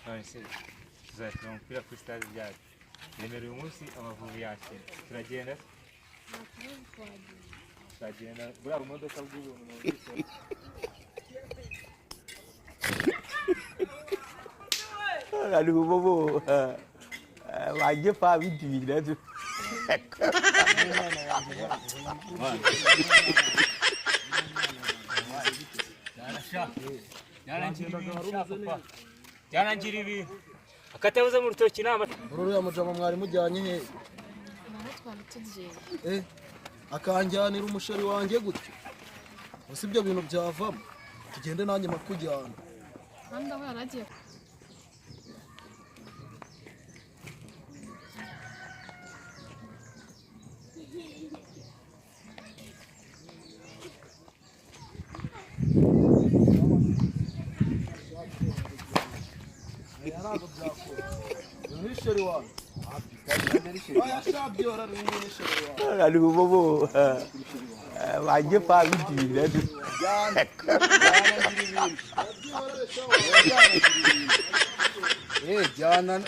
none se tuzakina umupira kuri stade ryacu yemerewe uyu munsi Amavubi yakina turagenda turagenda buriya bumodoka bw'ubuntu n'ubwikorezi Lalu bobo wajib pak video dah tu. Jangan jiribi. Akatabuza mu rutoki nama. Uriya mujama mwari mujyanye he? Akanjyanira umushari wanjye gute? Usi ibyo bintu byavamo. Tugende nanjye makujyana. Kandi aho yaragiye Lalu bobo wajib pak video dah tu. Jangan